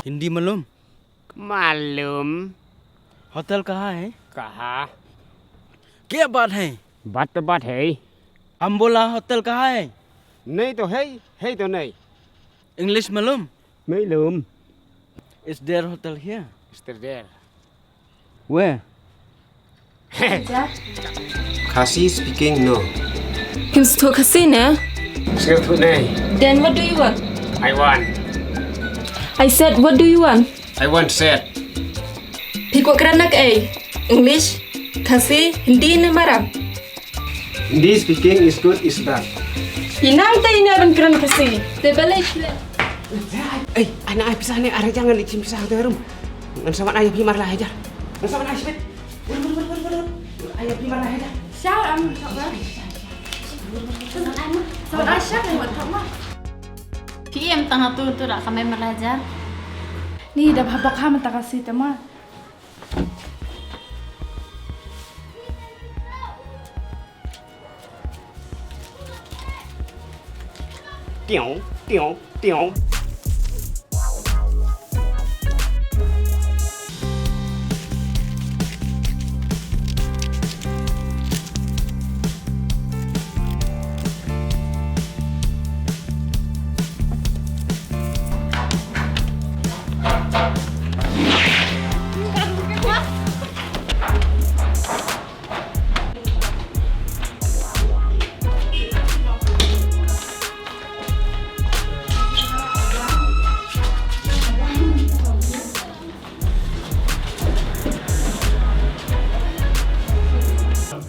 हिंदी मालूम? मालूम। होटल कहाँ है? कहा? क्या बात है? बात तो बात है। हम बोला होटल कहाँ है? नहीं तो है तो नहीं। इंग्लिश मालूम? मालूम। Is there hotel here? Is there? Where? Kasi speaking no. Him to casino? Skip to nay. Then what do you want? I want. I said, what do you want? I want set. Piko kranak A. English, Kasi, Hindi na marab. Hindi speaking is good is bad. Inang tayo na rin kran kasi. Tebalay sila. Anak ayah pisah ni, arah jangan licin pisah ke rum. Ngan sama ayah pimar lah aja. Ngan sama ayah sipit. Ayah pimar lah aja. Sao anh thật đó? Sao anh chắc này vẫn thật mà? Khi em tengah tu rak kami belajar. Ni dah habak ha mata kasi tama. Tiong.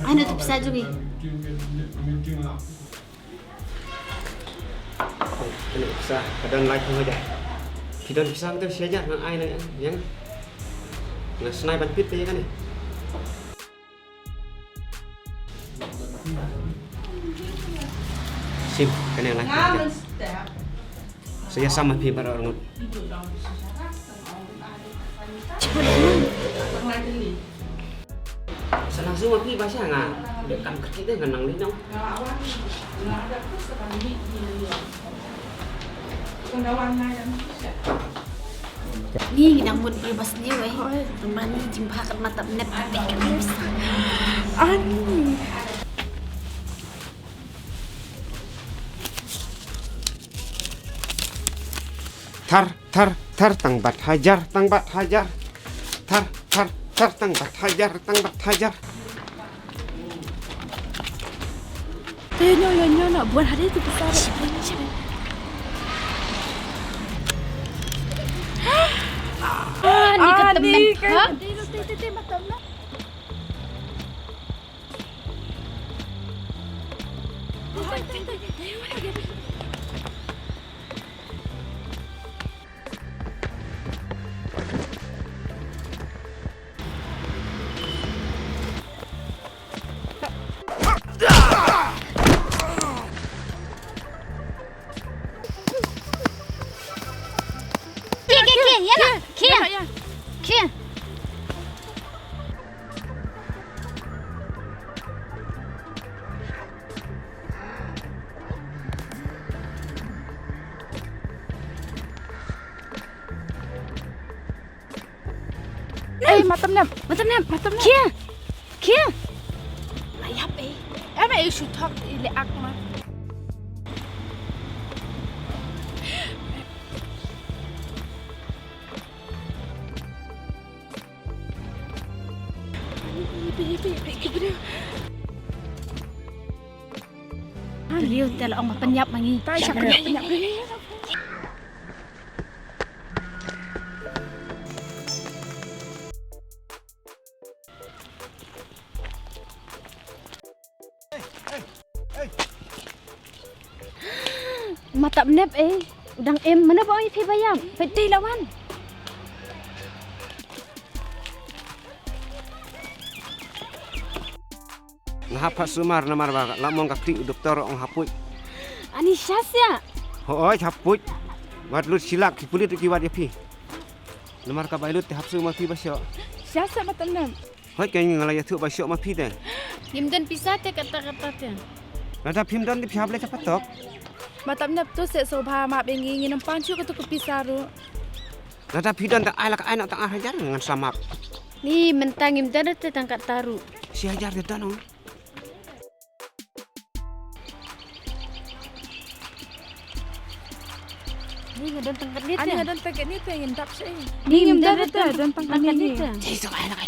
Ano tu bisa juga? Ini pisah, kadang like aja. Kita pisah kita siaja ngan ayah yang ngan senai banpit aja kan ni. Sim, kan yang like aja. Saya sama pimar orang. Langsung mapi bahasa nggak? Dekat kecil deh ngenang ni dong. Ni nang buat bebas ni weh. Teman ni jumpa kat mata net kan. Ani. Tar tang bat hajar. Tar tang bat hajar. Nyo nak buat hari tu besar. Ni kata men. Ha? Tete mata na. Kia. Matam nam. Kia. Ayap eh. Em should talk ile akma. Riu tela ong mapenyap mangi. Tai sak penyap. Mata nep udang em mana bawa pi bayam. Pedi lawan. Ngahap sumar namar ba lamong kakti doktor ong hapui. Ani syasya. Hoi hapui. Wat lut silak ki pulit ki wat yapi. Namar ka bailut te hap sumar pi basyo. Siasa matam nam. Hoi kay ngalaya thu basyo ma pi den. Himdan pisah te kata-kata te. Nada phimdan di phiable cha patok. Matam nap tu se sobha ma bengi nginam panchu ka tu pisaru. Tetapi dan tak alak anak tak ajar dengan sama Ni mentang im tada tangkat taru. si ajar dia dan Ni ngadon tangkat ni Ani ngadon pakai ni pengen tap sih. Ni im tada dan tangkat ni. Jadi so anak